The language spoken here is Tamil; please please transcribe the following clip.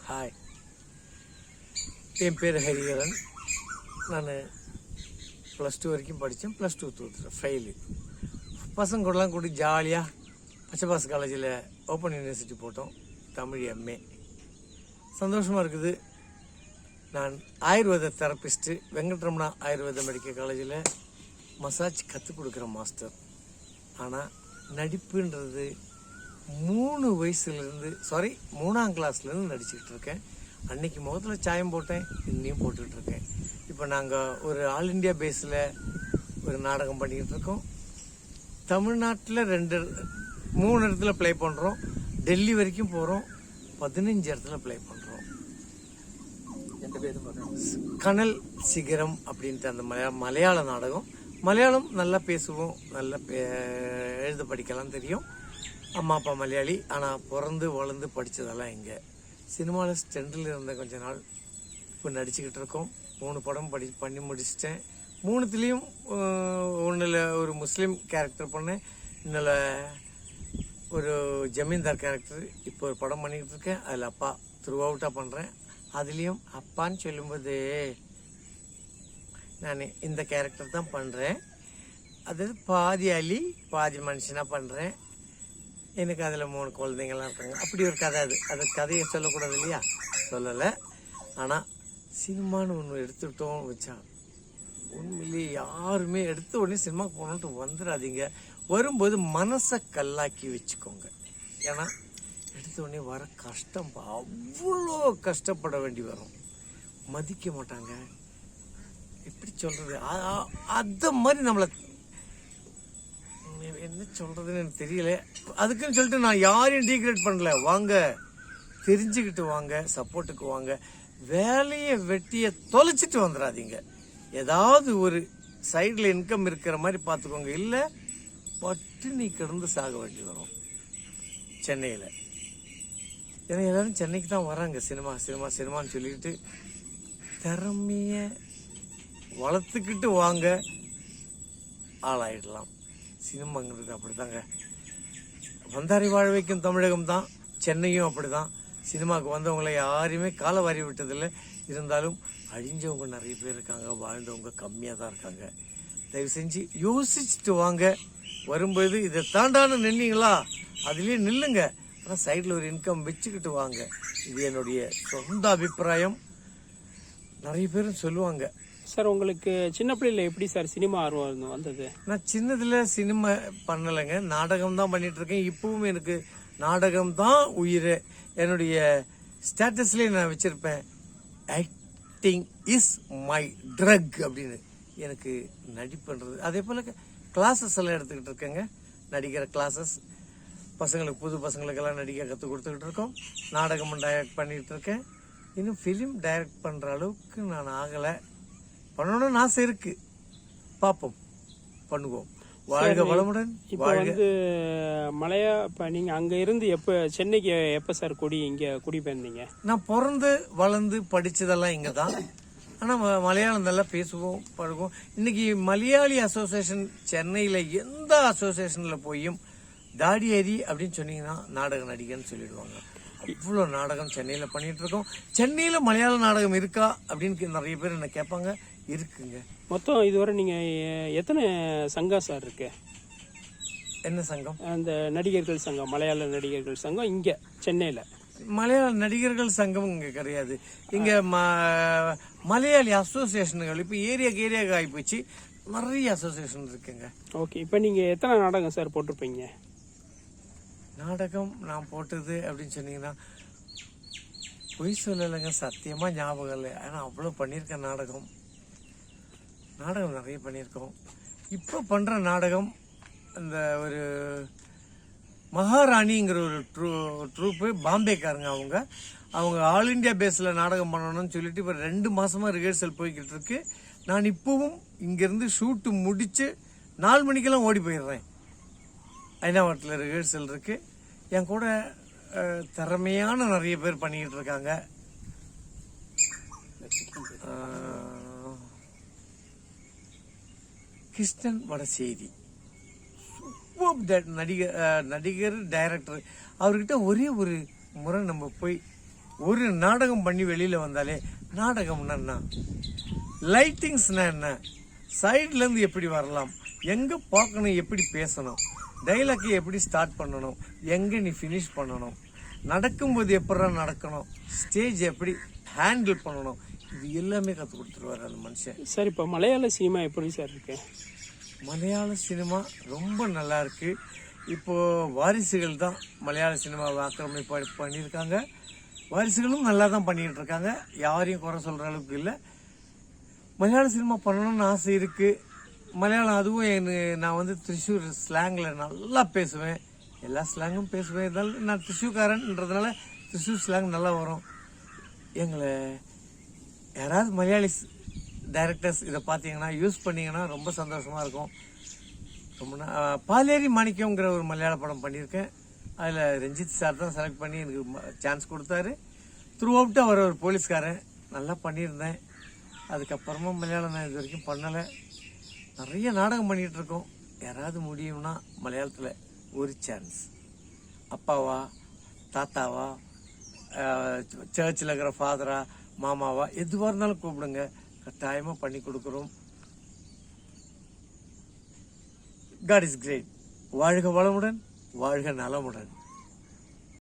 ஹாய், என் பேர் ஹரிஹரன். நான் +2 வரைக்கும் படித்தேன். +2 தூத்துறேன், ஃபெயிலு. பசங்க கூடலாம் கூட்டி ஜாலியாக பச்சைபாஸ் காலேஜில் ஓப்பன் யூனிவர்சிட்டி போட்டோம். தமிழ் MA. சந்தோஷமாக இருக்குது. நான் ஆயுர்வேத தெரப்பிஸ்ட்டு, வெங்கட்ரமணா ஆயுர்வேத மெடிக்கல் காலேஜில் மசாஜ் கற்றுக் கொடுக்குற மாஸ்டர். ஆனால் நடிப்புன்றது 3 வயசுலேருந்து 3ஆம் கிளாஸ்லேருந்து நடிச்சுக்கிட்டு இருக்கேன். அன்னைக்கு முகத்தில் சாயம் போட்டேன், இன்னையும் போட்டுக்கிட்டு இருக்கேன். இப்போ நாங்கள் ஒரு ஆல் இண்டியா பேஸில் ஒரு நாடகம் பண்ணிக்கிட்டு இருக்கோம். தமிழ்நாட்டில் 3 இடத்துல ப்ளே பண்ணுறோம். டெல்லி வரைக்கும் போகிறோம். 15 இடத்துல ப்ளே பண்ணுறோம். கனல் சிகரம் அப்படின்ட்டு அந்த மலையாள நாடகம். மலையாளம் நல்லா பேசுவோம், நல்லா எழுத படிக்கலாம் தெரியும். அம்மா அப்பா மலையாளி, ஆனால் பிறந்து வளர்ந்து படித்ததெல்லாம் இங்கே. சினிமாவில் ஸ்டெண்டில் இருந்த கொஞ்ச நாள் இப்போ நடிச்சுக்கிட்டு இருக்கோம். 3 படம் பண்ணி முடிச்சிட்டேன். 3த்துலேயும் ஒன்றில் ஒரு முஸ்லீம் கேரக்டர் பண்ணேன், இன்னொரு ஒரு ஜமீன்தார் கேரக்டர். இப்போ ஒரு படம் பண்ணிக்கிட்டு இருக்கேன், அதில் அப்பா த்ரூ அவுட்டாக பண்ணுறேன். அதுலேயும் அப்பான்னு சொல்லும்போது நான் இந்த கேரக்டர் தான் பண்ணுறேன். அது பாதி அலி பாதி மனுஷனாக பண்ணுறேன். எனக்கு அதில் 3 குழந்தைங்கள்லாம் இருக்காங்க. அப்படி ஒரு கதை. அது கதையை சொல்லக்கூடாது இல்லையா, சொல்லலை. ஆனால் சினிமான்னு ஒன்று எடுத்துக்கிட்டோம் வச்சா உண்மையிலேயே யாருமே எடுத்த உடனே சினிமாவுக்கு போகணுன்ட்டு வந்துடாதீங்க. வரும்போது மனசை கல்லாக்கி வச்சுக்கோங்க. ஏன்னா எடுத்த உடனே வர கஷ்டம் அவ்வளோ கஷ்டப்பட வேண்டி வரும். மதிக்க மாட்டாங்க. எப்படி சொல்கிறது, அந்த மாதிரி நம்மளை என்ன சொல்றதுன்னு எனக்கு தெரியல. அதுக்குன்னு சொல்லிட்டு நான் யாரையும் டீக்ரேட் பண்ணல. வாங்க, தெரிஞ்சுக்கிட்டு வாங்க, சப்போர்ட்டுக்கு வாங்க. வேலையை வெட்டியை தொலைச்சிட்டு வந்துடாதீங்க. ஏதாவது ஒரு சைடில் இன்கம் இருக்கிற மாதிரி பார்த்துக்கோங்க. இல்லை பட்டினி கிடந்து சாக வேண்டி வரும் சென்னையில். ஏன்னா எல்லாரும் சென்னைக்கு தான் வராங்க. சினிமான்னு சொல்லிக்கிட்டு திறமைய வளர்த்துக்கிட்டு வாங்க, ஆளாயிடலாம். சினிமாங்கிறது அப்படிதாங்க. வந்தாரை வாழ வைக்கும் தமிழகம் தான், சென்னையும் அப்படிதான். சினிமாவுக்கு வந்தவங்களை யாரையுமே காலை வாரி விட்டதில்லை. இருந்தாலும் அழிஞ்சவங்க நிறைய பேர் இருக்காங்க, வாழ்ந்தவங்க கம்மியாக தான் இருக்காங்க. தயவு செஞ்சு யோசிச்சுட்டு வாங்க. வரும்போது இதை தாண்டான நின்னீங்களா, அதுலேயே நில்லுங்க. ஆனால் சைடில் ஒரு இன்கம் வச்சுக்கிட்டு வாங்க. இது என்னுடைய சொந்த அபிப்பிராயம். நிறைய பேரும் சொல்லுவாங்க. சார், உங்களுக்கு சின்ன பிள்ளையில எப்படி சார் சினிமா ஆர்வம் வந்தது? நான் சின்னதுல சினிமா பண்ணலைங்க, நாடகம் தான் பண்ணிட்டு இருக்கேன். இப்பவும் எனக்கு நாடகம் தான் உயிர். என்னுடைய ஸ்டேட்டஸ்லேயே நான் வச்சிருப்பேன், ஆக்டிங் இஸ் மை ட்ரக் அப்படின்னு. எனக்கு நடிப்புன்றது. அதே போல கிளாஸஸ் எல்லாம் எடுத்துக்கிட்டு இருக்கேங்க, நடிக்கிற கிளாஸஸ். பசங்களுக்கு, புது பசங்களுக்கெல்லாம் நடிக்க கற்றுக் கொடுத்துக்கிட்டு இருக்கோம். நாடகமும் டைரக்ட் பண்ணிட்டு இருக்கேன். இன்னும் ஃபிலிம் டைரக்ட் பண்ணுற அளவுக்கு நான் ஆகலை. பண்ணணும்னு ஆசை இருக்கு, பார்ப்போம், பண்ணுவோம். வாழ்க வளமுடன். இப்போ மலையா, இப்போ நீங்கள் அங்கே இருந்து சென்னைக்கு எப்போ சார் இங்கே குடிபெயர்ந்தீங்க? நான் பிறந்து வளர்ந்து படித்ததெல்லாம் இங்கே தான். ஆனால் மலையாளம் நல்லா பேசுவோம், பழகுவோம். இன்னைக்கு மலையாளி அசோசியேஷன் சென்னையில் எந்த அசோசியேஷனில் போயும் தாடி ஏறி அப்படின்னு சொன்னீங்கன்னா நாடக நடிகன்னு சொல்லிடுவாங்க. இவ்வளோ நாடகம் சென்னையில் பண்ணிட்டு இருக்கோம். சென்னையில் மலையாள நாடகம் இருக்கா அப்படின்னு நிறைய பேர் என்ன கேட்பாங்க. இருக்குங்க. மொத்தம் இதுவரை நீங்கள் எத்தனை சங்கம் சார் இருக்கு? என்ன சங்கம்? அந்த நடிகர்கள் சங்கம், மலையாள நடிகர்கள் சங்கம் இங்கே சென்னையில். மலையாள நடிகர்கள் சங்கம் இங்கே கிடையாது. இங்கே மலையாளி அசோசியேஷன்கள் இப்போ ஏரியாவுக்கு ஆகிப்போச்சு. நிறைய அசோசியேஷன் இருக்குங்க. ஓகே, இப்போ நீங்கள் எத்தனை நாடகம் சார் போட்டிருப்பீங்க? நாடகம் நான் போட்டது அப்படின்னு சொன்னீங்கன்னா பொய் சொல்லலைங்க, சத்தியமாக ஞாபகம் இல்லை. ஆனால் அவ்வளோ பண்ணியிருக்கேன். நாடகம் நிறைய பண்ணியிருக்கோம். இப்போ பண்ணுற நாடகம் இந்த ஒரு மகாராணிங்கிற ஒரு ட்ரூப்பு, பாம்பேக்காரங்க. அவங்க ஆல் இண்டியா பேஸில் நாடகம் பண்ணணும்னு சொல்லிட்டு இப்போ 2 மாதமாக ரிஹர்சல் போய்கிட்டு இருக்கு. நான் இப்போவும் இங்கேருந்து ஷூட்டு முடித்து 4 மணிக்கெல்லாம் ஓடி போயிடுறேன். ஐநாவரத்தில் ரிஹர்சல் இருக்குது. என் கூட திறமையான நிறைய பேர் பண்ணிக்கிட்டு இருக்காங்க. கிருஷ்ணன் வடசேரி நடிகர் டைரக்டர். அவர்கிட்ட ஒரே ஒரு முறை நம்ம போய் ஒரு நாடகம் பண்ணி வெளியில் வந்தாலே நாடகம்னா என்ன, லைட்டிங்ஸ்னா என்ன, சைட்லேருந்து எப்படி வரலாம், எங்கே பார்க்கணும், எப்படி பேசணும், டைலாக்கை எப்படி ஸ்டார்ட் பண்ணணும், எங்கே நீ ஃபினிஷ் பண்ணணும், நடக்கும்போது எப்படா நடக்கணும், ஸ்டேஜ் எப்படி ஹேண்டில் பண்ணணும், இது எல்லாமே கற்றுக் கொடுத்துருவார் அந்த மனுஷன். சார் இப்போ மலையாள சினிமா எப்படி சார் இருக்கு? மலையாள சினிமா ரொம்ப நல்லா இருக்கு. இப்போ வாரிசுகள் தான் மலையாள சினிமாவை ஆக்கிரமிப்பு பண்ணியிருக்காங்க. வாரிசுகளும் நல்லா தான் பண்ணிட்டு இருக்காங்க, யாரையும் குறை சொல்கிற அளவுக்கு இல்லை. மலையாள சினிமா பண்ணணும்னு ஆசை இருக்குது. மலையாளம் அதுவும் நான் வந்து திருச்சூர் ஸ்லாங்கில் நல்லா பேசுவேன், எல்லா ஸ்லாங்கும் பேசுவேன். இருந்தாலும் நான் திருச்சூர்காரன்றதுனால திருச்சூர் ஸ்லாங் நல்லா வரும். எங்களை யாராவது மலையாளி டைரக்டர்ஸ் இதை பார்த்தீங்கன்னா யூஸ் பண்ணிங்கன்னா ரொம்ப சந்தோஷமாக இருக்கும். ரொம்ப பாலேரி மாணிக்கம்ங்கிற ஒரு மலையாள படம் பண்ணியிருக்கேன். அதில் ரஞ்சித் சார் தான் செலக்ட் பண்ணி எனக்கு சான்ஸ் கொடுத்தாரு. த்ரூ அவுட்டு அவர் ஒரு போலீஸ்காரன், நல்லா பண்ணியிருந்தேன். அதுக்கப்புறமா மலையாளம் நான் இது வரைக்கும் பண்ணலை. நிறைய நாடகம் பண்ணிகிட்டு இருக்கோம். யாராவது முடியும்னா மலையாளத்தில் ஒரு சான்ஸ், அப்பாவா தாத்தாவா சர்ச்சில் இருக்கிற ஃபாதரா மாமாவா எதுவாக இருந்தாலும் கூப்பிடுங்க, கட்டாயமாக பண்ணி கொடுக்குறோம். God is great. வாழ்க வளமுடன், வாழ்க நலமுடன்.